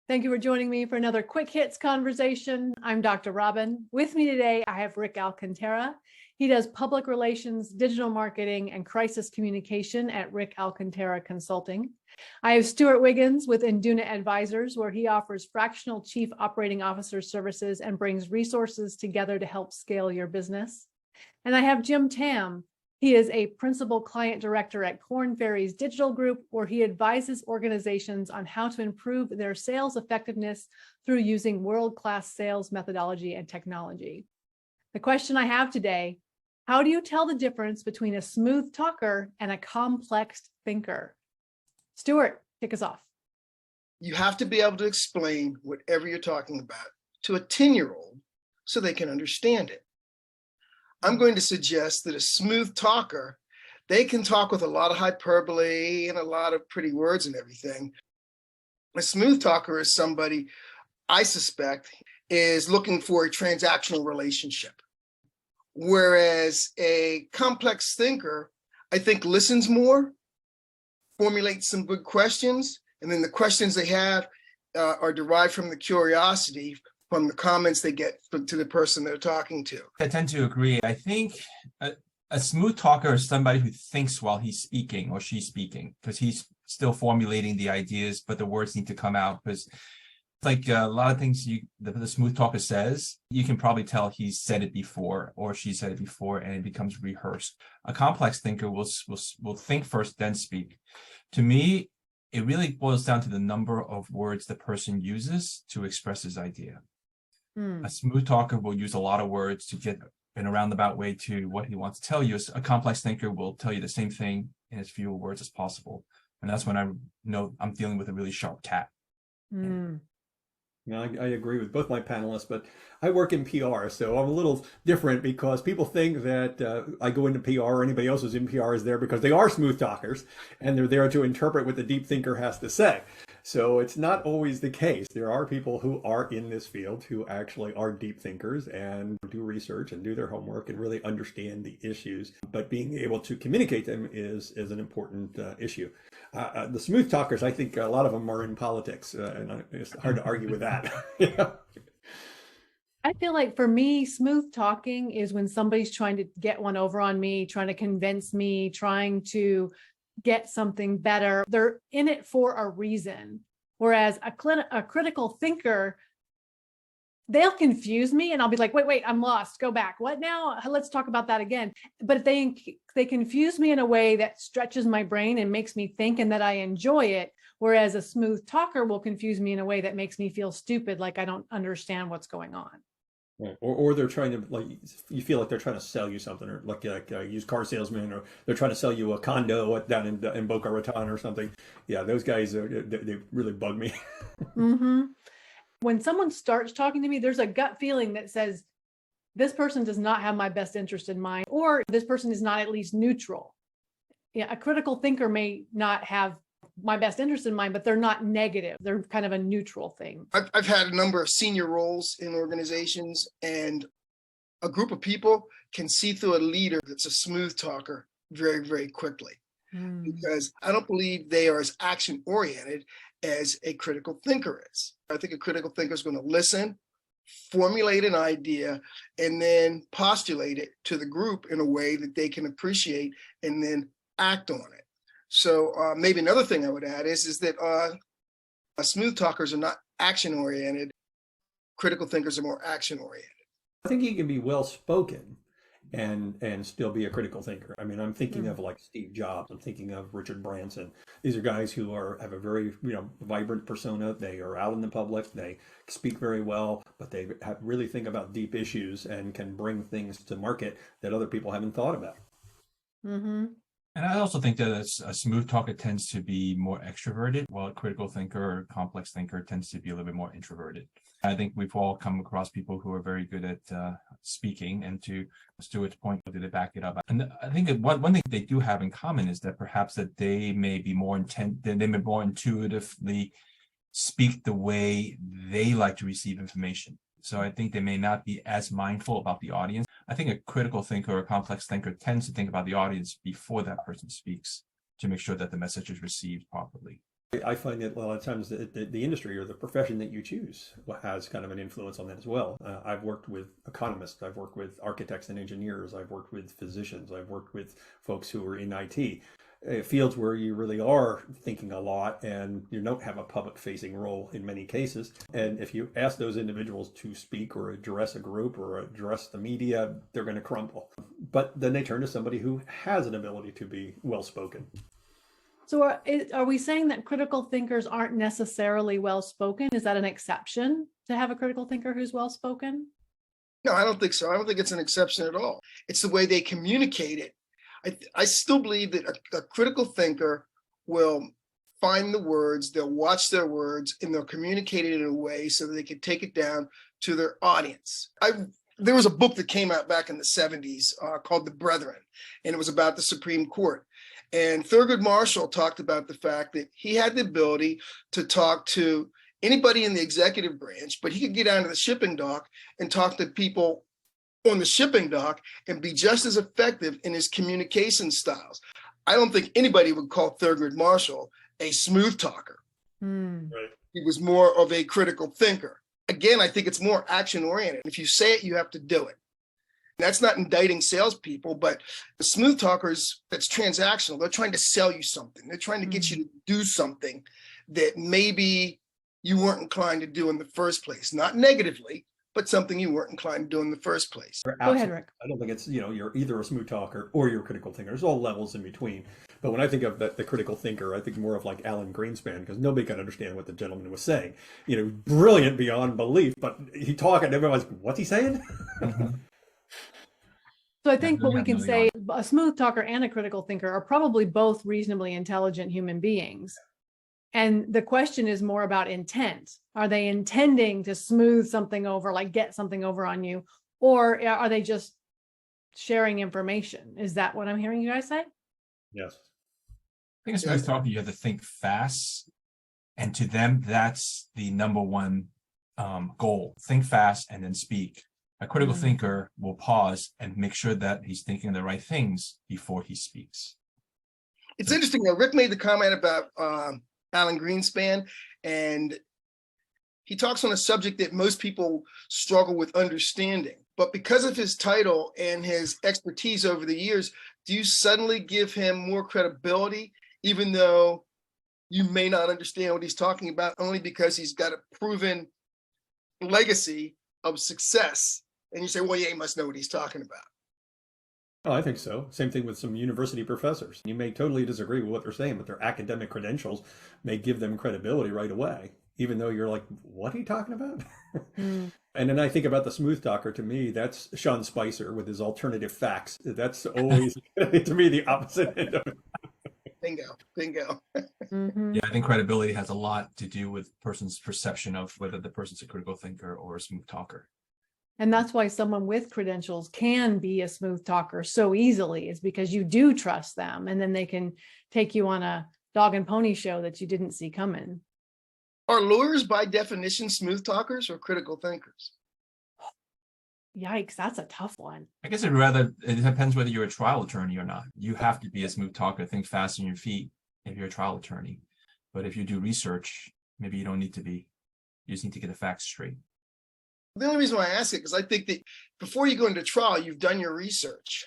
Thank you for joining me for another Quick Hits conversation. I'm Dr. Robyn. With me today, I have Rick Alcantara. He does public relations, digital marketing, and crisis communication at Rick Alcantara Consulting. I have Stewart Wiggins with Induna Advisors, where he offers fractional chief operating officer services and brings resources together to help scale your business. And I have Jim Tam. He is a principal client director at Korn Ferry's Digital Group, where he advises organizations on how to improve their sales effectiveness through using world-class sales methodology and technology. The question I have today, how do you tell the difference between a smooth talker and a complex thinker? Stewart, kick us off. You have to be able to explain whatever you're talking about to a 10-year-old so they can understand it. I'm going to suggest that a smooth talker, they can talk with a lot of hyperbole and a lot of pretty words and everything. A smooth talker is somebody, I suspect, is looking for a transactional relationship. Whereas a complex thinker, I think, listens more, formulates some good questions, and then the questions they have are derived from the curiosity from the comments they get to the person they're talking to. I tend to agree. I think a smooth talker is somebody who thinks while he's speaking or she's speaking, because he's still formulating the ideas, but the words need to come out. Because like a lot of things the smooth talker says, you can probably tell he's said it before or she said it before, and it becomes rehearsed. A complex thinker will think first, then speak. To me, it really boils down to the number of words the person uses to express his idea. A smooth talker will use a lot of words to get in a roundabout way to what he wants to tell you. A complex thinker will tell you the same thing in as few words as possible. And that's when I know I'm dealing with a really sharp cat. I agree with both my panelists, but I work in PR, so I'm a little different because people think that I go into PR or anybody else who's in PR is there because they are smooth talkers and they're there to interpret what the deep thinker has to say. So it's not always the case. There are people who are in this field who actually are deep thinkers and do research and do their homework and really understand the issues. But being able to communicate them is an important issue. The smooth talkers, I think a lot of them are in politics, and it's hard to argue with that. I feel like for me, smooth talking is when somebody's trying to get one over on me, trying to convince me, trying to get something better. They're in it for a reason. Whereas a critical thinker, they'll confuse me and I'll be like, wait, I'm lost. Go back. What now? Let's talk about that again. But they confuse me in a way that stretches my brain and makes me think and that I enjoy it. Whereas a smooth talker will confuse me in a way that makes me feel stupid, like I don't understand what's going on. Right. Or they're trying to, like, you feel like they're trying to sell you something, or like a used car salesman, or they're trying to sell you a condo down in Boca Raton or something. Yeah, those guys, they really bug me. When someone starts talking to me, there's a gut feeling that says, this person does not have my best interest in mind, or this person is not at least neutral. Yeah, a critical thinker may not have my best interest in mind, but they're not negative. They're kind of a neutral thing. I've had a number of senior roles in organizations, and a group of people can see through a leader that's a smooth talker very, very quickly. Because I don't believe they are as action-oriented as a critical thinker is. I think a critical thinker is going to listen, formulate an idea, and then postulate it to the group in a way that they can appreciate and then act on it. So maybe another thing I would add is that smooth talkers are not action-oriented. Critical thinkers are more action-oriented. I think you can be well-spoken and still be a critical thinker. I mean, I'm thinking of like Steve Jobs. I'm thinking of Richard Branson. These are guys who have a very vibrant persona. They are out in the public. They speak very well, but they really think about deep issues and can bring things to market that other people haven't thought about. And I also think that a smooth talker tends to be more extroverted, while a critical thinker or complex thinker tends to be a little bit more introverted. I think we've all come across people who are very good at speaking, and to Stewart's point, they back it up. And I think one thing they do have in common is that perhaps that they may be more intuitively speak the way they like to receive information. So I think they may not be as mindful about the audience. I think a critical thinker or a complex thinker tends to think about the audience before that person speaks to make sure that the message is received properly. I find that a lot of times the industry or the profession that you choose has kind of an influence on that as well. I've worked with economists, I've worked with architects and engineers, I've worked with physicians, I've worked with folks who are in IT, fields where you really are thinking a lot and you don't have a public facing role in many cases. And if you ask those individuals to speak or address a group or address the media, they're going to crumble. But then they turn to somebody who has an ability to be well spoken. So are we saying that critical thinkers aren't necessarily well-spoken? Is that an exception to have a critical thinker who's well-spoken? No, I don't think so. I don't think it's an exception at all. It's the way they communicate it. I still believe that a critical thinker will find the words, they'll watch their words, and they'll communicate it in a way so that they can take it down to their audience. There was a book that came out back in the 70s called The Brethren, and it was about the Supreme Court. And Thurgood Marshall talked about the fact that he had the ability to talk to anybody in the executive branch, but he could get down to the shipping dock and talk to people on the shipping dock and be just as effective in his communication styles. I don't think anybody would call Thurgood Marshall a smooth talker. Right. He was more of a critical thinker. Again, I think it's more action oriented. If you say it, you have to do it. That's not indicting salespeople, but the smooth talkers, that's transactional. They're trying to sell you something. They're trying to get you to do something that maybe you weren't inclined to do in the first place. Not negatively, but something you weren't inclined to do in the first place. Go ahead, Rick. I don't think it's, you're either a smooth talker or you're a critical thinker. There's all levels in between. But when I think of the critical thinker, I think more of like Allen Greenspan, because nobody can understand what the gentleman was saying. Brilliant beyond belief, but he talked and everyone's like, what's he saying? So I think what we can say, a smooth talker and a critical thinker are probably both reasonably intelligent human beings. And the question is more about intent. Are they intending to smooth something over, like get something over on you? Or are they just sharing information? Is that what I'm hearing you guys say? Yes. I think a smooth talker, you have to think fast. And to them, that's the number one goal. Think fast and then speak. A critical thinker will pause and make sure that he's thinking the right things before he speaks. It's interesting. Rick made the comment about Allen Greenspan, and he talks on a subject that most people struggle with understanding. But because of his title and his expertise over the years, do you suddenly give him more credibility, even though you may not understand what he's talking about, only because he's got a proven legacy of success? And you say, well, yeah, he must know what he's talking about. Oh, I think so. Same thing with some university professors. You may totally disagree with what they're saying, but their academic credentials may give them credibility right away, even though you're like, what are you talking about? And then I think about the smooth talker. To me, that's Sean Spicer with his alternative facts. That's always, to me, the opposite end of it. Bingo. Yeah, I think credibility has a lot to do with a person's perception of whether the person's a critical thinker or a smooth talker. And that's why someone with credentials can be a smooth talker so easily, is because you do trust them, and then they can take you on a dog and pony show that you didn't see coming. Are lawyers by definition smooth talkers or critical thinkers? Yikes, that's a tough one. I guess it depends whether you're a trial attorney or not. You have to be a smooth talker, think fast on your feet if you're a trial attorney. But if you do research, maybe you don't need to be. You just need to get the facts straight. The only reason why I ask it, because I think that before you go into trial, you've done your research.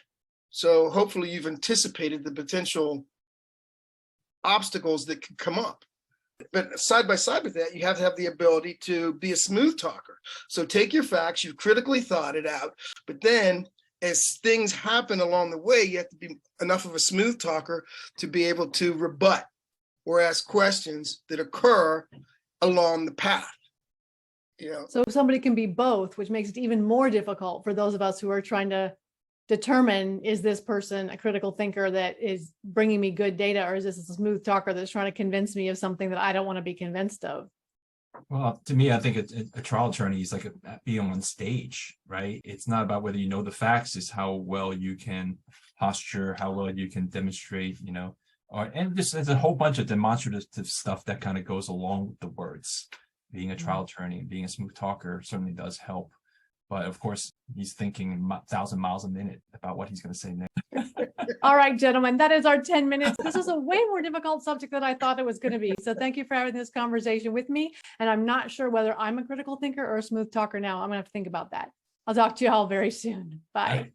So hopefully you've anticipated the potential obstacles that could come up. But side by side with that, you have to have the ability to be a smooth talker. So take your facts, you've critically thought it out, but then as things happen along the way, you have to be enough of a smooth talker to be able to rebut or ask questions that occur along the path. So somebody can be both, which makes it even more difficult for those of us who are trying to determine, is this person a critical thinker that is bringing me good data, or is this a smooth talker that's trying to convince me of something that I don't want to be convinced of? Well, to me, I think a trial attorney is like being on stage, right? It's not about whether you know the facts, it's how well you can posture, how well you can demonstrate, and just there's a whole bunch of demonstrative stuff that kind of goes along with the words. Being a trial attorney and being a smooth talker certainly does help. But of course, he's thinking 1,000 miles a minute about what he's going to say next. All right, gentlemen, that is our 10 minutes. This is a way more difficult subject than I thought it was going to be. So thank you for having this conversation with me. And I'm not sure whether I'm a critical thinker or a smooth talker now. I'm going to have to think about that. I'll talk to you all very soon. Bye.